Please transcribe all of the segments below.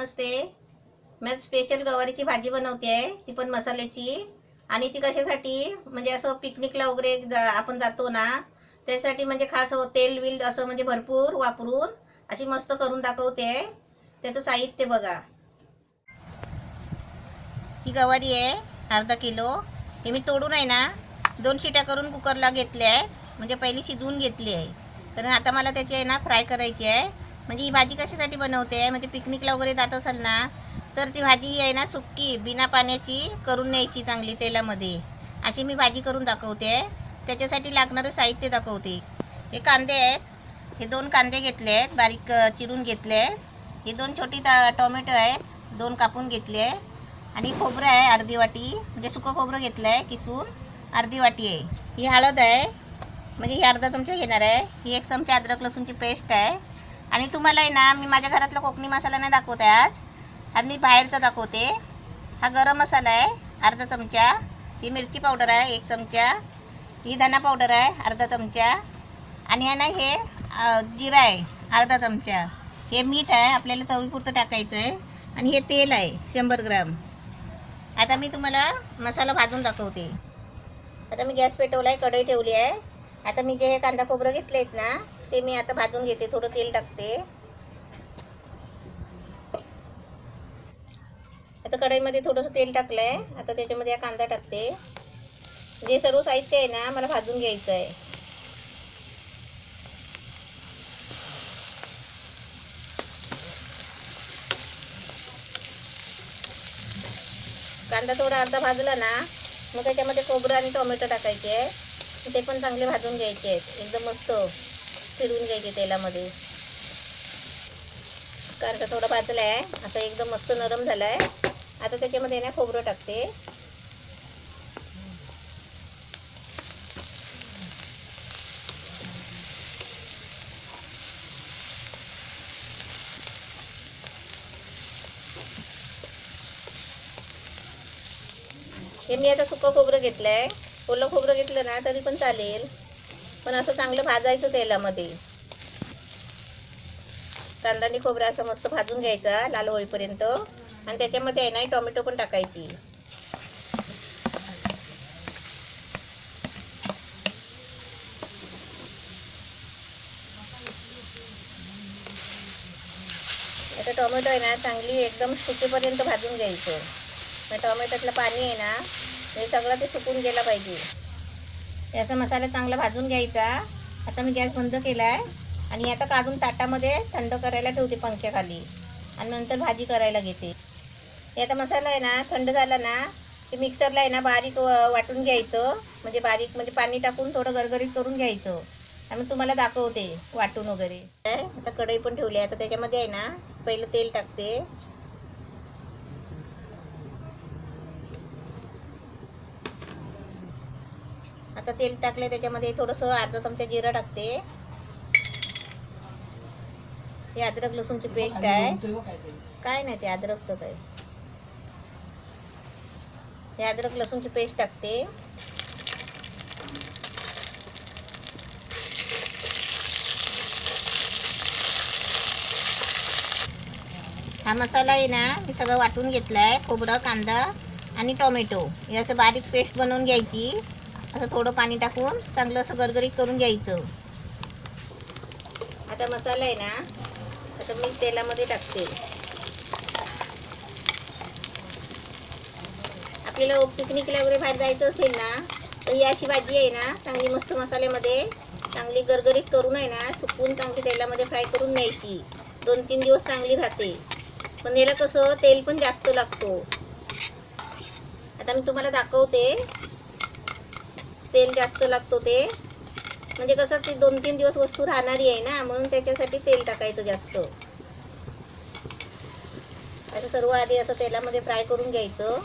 नमस्ते. मैं स्पेशल गवारीची भाजी बनवते आहे, ती पण मसाल्याची. आणि ती कशासाठी म्हणजे असं पिकनिकला वगैरे आपण जातो ना, त्यासाठी म्हणजे खास तेल विल असं म्हणजे भरपूर वापरून अशी मस्त करून दाखवते आहे. त्याचं साहित्य बघा. ही गवारी आहे अर्धा किलो. हे मी तोडून आहे ना 2 शिट्या करून कुकरला घेतले आहे, म्हणजे पहिली शिजवून घेतली आहे. तर आता मला त्याची आहे ना फ्राय करायची आहे. म्हणजे ही भाजी कशासाठी बनवते आहे, म्हणजे पिकनिकला वगैरे जात असाल ना, तर ती भाजी आहे ना सुक्की बिना पाण्याची करून न्यायची चांगली तेलामध्ये. अशी मी भाजी करून दाखवते. त्याच्यासाठी लागणारं साहित्य दाखवते. हे कांदे आहेत, हे 2 कांदे घेतले आहेत, बारीक चिरून घेतले आहेत. हे 2 छोटी टोमॅटो आहेत, 2 कापून घेतले आहे. आणि खोबरं आहे अर्धी वाटी, म्हणजे सुकं खोबरं घेतलं आहे किसून, अर्धी वाटी आहे. ही हळद आहे, म्हणजे ही अर्धा चमचा घेणार आहे. ही 1 चमचा अद्रक लसूणची पेस्ट आहे. आणि तुम्हाला आहे ना मी माझ्या घरातला कोकणी मसाला नाही दाखवते आज मी बाहेरचा दाखवते. हा गरम मसाला आहे अर्धा चमचा. ही मिरची पावडर आहे 1 चमचा. ही धना पावडर आहे अर्धा चमचा. आणि आहे ना हे जिरा आहे अर्धा चमचा. हे मीठ आहे आपल्याला चवीपुरतं टाकायचं आहे. आणि हे तेल आहे 100 ग्राम. आता मी तुम्हाला मसाला भाजून दाखवते. आता मी गॅस पेटवला आहे, कढई ठेवली आहे. आता मी जे हे कांदा खोबरं घेतले आहेत ना, ते मी आता भाजून घेते. थोडं तेल टाकते. आता कढईमध्ये थोडंसं तेल टाकलं आहे. आता त्याच्यामध्ये हा कांदा टाकते. जे सर्व साहित्य आहे ना मला भाजून घ्यायचं आहे. कांदा थोडा अर्धा भाजला ना, मग त्याच्यामध्ये खोबरं आणि टोमॅटो टाकायचे आहे. ते पण चांगले भाजून घ्यायचे आहेत, एकदम मस्त फिरवून घ्यायचे तेलामध्ये. कांदा थोडा भाजला आहे, आता एकदम मस्त नरम झाला आहे. आता त्याच्यामध्ये ना खोबरं टाकते. हे मी आता सुकं खोबरं घेतलं आहे. ओलं खोबरं घेतलं ना तरी पण चालेल, पण असं चांगलं भाजायचं तेलामध्ये. कांदा आणि खोबरं असं मस्त भाजून घ्यायचा लाल होईपर्यंत. आणि त्याच्यामध्ये आहे ना टोमॅटो पण टाकायची. आता टोमॅटो आहे ना चांगली एकदम सुकेपर्यंत भाजून घ्यायचं. टोमॅटोतलं पाणी आहे ना हे सगळं ते सुकून गेलं पाहिजे. याचा मसाला चांगला भाजून घ्यायचा. आता मी गॅस बंद केला आहे. आणि आता काढून ताटामध्ये थंड करायला ठेवते पंख्याखाली. आणि नंतर भाजी करायला घेते. आता मसाला आहे ना थंड झाला ना, ते मिक्सरला आहे ना बारीक वाटून घ्यायचं. म्हणजे बारीक म्हणजे पाणी टाकून थोडं गरगरीत करून घ्यायचं. आणि तुम्हाला दाखवते वाटून वगैरे. आता कढई पण ठेवली आहे. आता त्याच्यामध्ये आहे ना पहिलं तेल टाकते. आता तेल टाकले, त्याच्यामध्ये थोडंसं अर्धा चमचा जिरा टाकते. हे अद्रक लसूणची पेस्ट आहे. काय नाही ते अद्रकचं काय. हे अद्रक लसूणची पेस्ट टाकते. हा मसाला आहे ना मी सगळं वाटून घेतला आहे. खोबरं, कांदा आणि टोमॅटो याचं बारीक पेस्ट बनवून घ्यायची. असं थोडं पाणी टाकून चांगलं असं गरगरीत करून घ्यायचं. आता मसाला आहे ना आता मी तेलामध्ये टाकते. आपल्याला पिकनिकला वगैरे बाहेर जायचं असेल ना, तर ही अशी भाजी आहे ना चांगली मस्त मसाल्यामध्ये चांगली गरगरीत करून आहे ना सुकून चांगली तेलामध्ये फ्राय करून न्यायची. 2-3 दिवस चांगली राहते. पण याला कसं तेल पण जास्त लागतो. आता मी तुम्हाला दाखवते. तेल जास्त लागतो ते म्हणजे कसं ती 2-3 दिवस वस्तू राहणारी आहे ना, म्हणून त्याच्यासाठी तेल टाकायचं जास्त. असं सर्व आधी असं तेलामध्ये फ्राय करून घ्यायचं.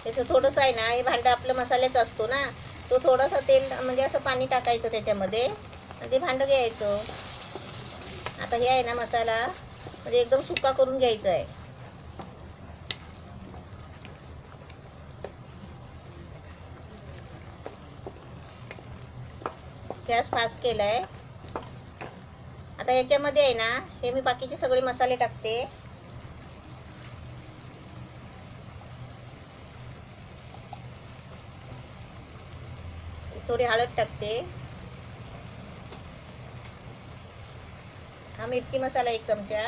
त्याचं थोडंसं आहे ना हे भांडं आपलं मसाल्याचं असतो ना, तो थोडंसं तेल म्हणजे असं पाणी टाकायचं त्याच्यामध्ये आणि ते भांडं घ्यायचं. आता हे आहे ना मसाला म्हणजे एकदम सुका करून घ्यायचा आहे. गॅस फास्ट केला आहे. आता याच्यामध्ये आहे ना हे मी बाकीचे सगळे मसाले टाकते. थोडी हळद टाकते. हा मिरची मसाला 1 चमचा.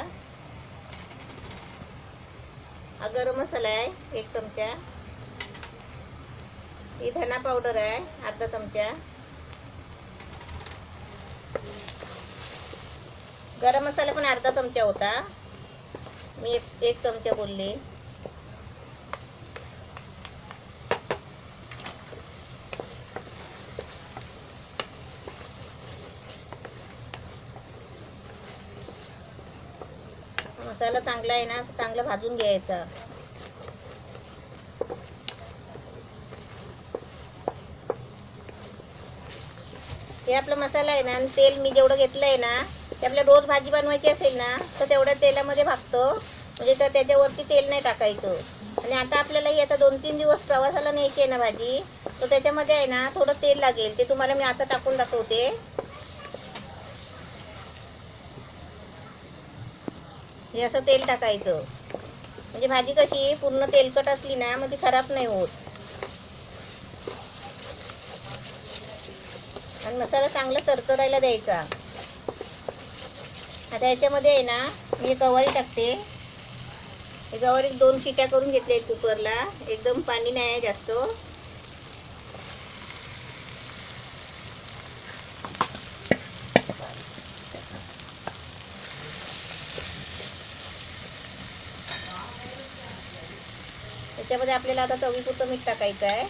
हा गरम मसाला आहे 1 चमचा. ही धना पावडर आहे अर्धा चमचा. गरम मसाला पण अर्धा चमचा होता, मी 1 चमचा बोलले. मसाला चांगला आहे ना, असं चांगलं भाजून घ्यायचा. हे आपला मसाला आहे ना, आणि तेल मी जेवढं घेतलं आहे ना, ते आपल्या रोज भाजी बनवायची असेल ना तर तेवढ्या तेलामध्ये भागतो, म्हणजे तर त्याच्यावरती तेल नाही टाकायचं. आणि आता आपल्याला ही आता 2-3 दिवस प्रवासाला न्यायची आहे ना भाजी, तर त्याच्यामध्ये आहे ना थोडं तेल लागेल. ते तुम्हाला मी आता टाकून दाखवते. हे असं तेल टाकायचं, म्हणजे भाजी कशी पूर्ण तेलकट असली ना मग ती खराब नाही होत. आणि मसाला चांगला तरतरायला द्यायचा. आता याच्यामध्ये आहे ना मी गवारी टाकते. हे गवारी 2 शिट्या करून घेतले कुकरला, एकदम पाणी नाही आहे जास्त. त्याच्यामध्ये आपल्याला आता चवीपुरतं मीठ टाकायचं आहे.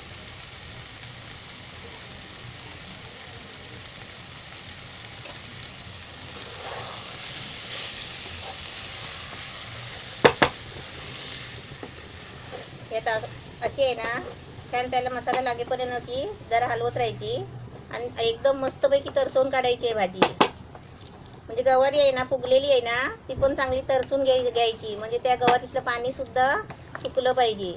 आता अशी आहे ना छान त्याला मसाला लागेपर्यंत अशी जरा हलवत राहायची आणि एकदम मस्तपैकी तरसवून काढायची आहे भाजी. म्हणजे गवारी आहे ना फुगलेली आहे ना ती पण चांगली तरसून घ्यायची, म्हणजे त्या गवारीतलं पाणी सुद्धा सुकलं पाहिजे.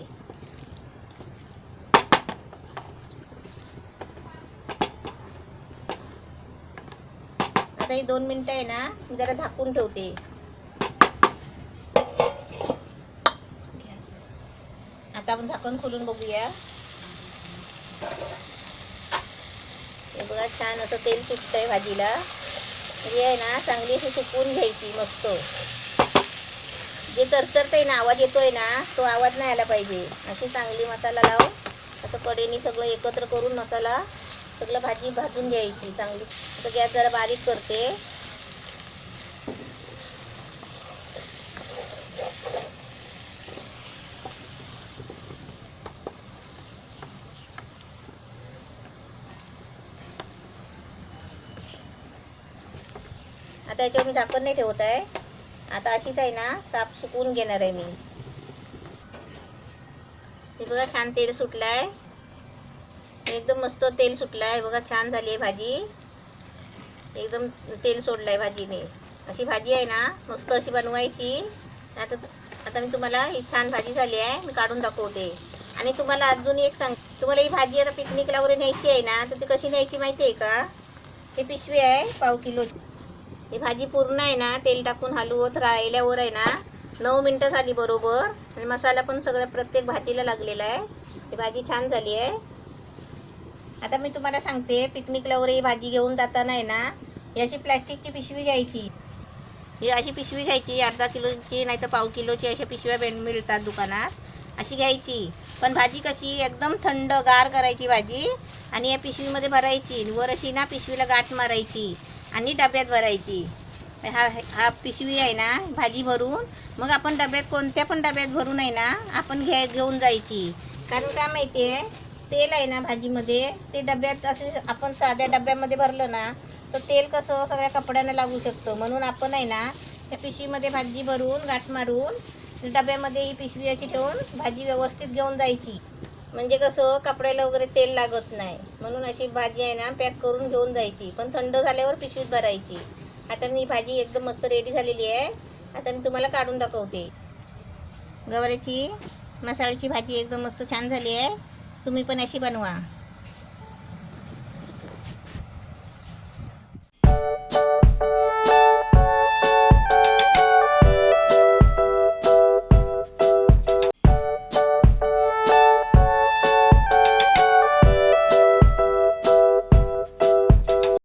आता ही 2 मिनिटं आहे ना जरा झाकून ठेवते. आता आपण झाकण खोलून बघूया. हे बघा छान असं तेल सुटतंय भाजीला. म्हणजे आहे ना चांगली अशी सुकवून घ्यायची मस्त. जे तरतरतंय ना आवाज येतोय ना तो आवाज नाही आला पाहिजे. अशी चांगली मसाला लावून असं कडेनी सगळं एकत्र करून मसाला सगळं भाजी भाजून घ्यायची चांगली. आता गॅस जरा बारीक करते. आता याच्यावर मी झाकण नाही ठेवत आहे. आता अशीच आहे ना साफ सुकवून घेणार आहे मी. हे बघा छान तेल सुटलं आहे, एकदम मस्त तेल सुटलं आहे. बघा छान झाली आहे भाजी, एकदम तेल सोडलं आहे भाजीने. अशी भाजी आहे ना मस्त अशी बनवायची. आता मी तुम्हाला ही छान भाजी झाली आहे मी काढून दाखवते. आणि तुम्हाला अजून एक तुम्हाला ही भाजी आता पिकनिकला वगैरे न्यायची आहे ना तर ती कशी न्यायची माहिती आहे का? ही पिशवी आहे 1/2 किलोची. ही भाजी पूर्ण आहे ना तेल टाकून हलवत राहिल्यावर आहे ना 9 मिनटं झाली बरोबर. आणि मसाला पण सगळं प्रत्येक भाजीला लागलेला आहे. ही भाजी छान झाली आहे. आता मी तुम्हाला सांगते, पिकनिकला वगैरे ही भाजी घेऊन जाताना आहे ना याची प्लॅस्टिकची पिशवी घ्यायची. ही अशी पिशवी घ्यायची, अर्धा किलोची नाही तर 1/2 किलोची अशा पिशव्या मिळतात दुकानात, अशी घ्यायची. पण भाजी कशी एकदम थंड गार करायची भाजी आणि या पिशवीमध्ये भरायची. वर अशी ना पिशवीला गाठ मारायची आणि डब्यात भरायची. हा पिशवी आहे ना भाजी भरून मग आपण डब्यात कोणत्या पण डब्यात भरून आहे ना आपण घेऊन जायची. कारण काय माहिती आहे, तेल आहे ना भाजीमध्ये ते डब्यात असे आपण साध्या डब्यामध्ये भरलं ना तर तेल कसं सगळ्या कपड्यांना लागू शकतं. म्हणून आपण आहे ना त्या पिशवीमध्ये भाजी भरून गाठ मारून डब्यामध्ये ही पिशवी अशी ठेवून भाजी व्यवस्थित घेऊन जायची. म्हणजे कसं कपड्याला वगैरे तेल लागत नाही. म्हणून अशी भाजी आहे ना पॅक करून घेऊन जायची, पण थंड झाल्यावर पिशवीत भरायची. आता मी भाजी एकदम मस्त रेडी झालेली आहे. आता मी तुम्हाला काढून दाखवते. गवारीची मसाल्याची भाजी एकदम मस्त छान झाली आहे. तुम्ही पण अशी बनवा.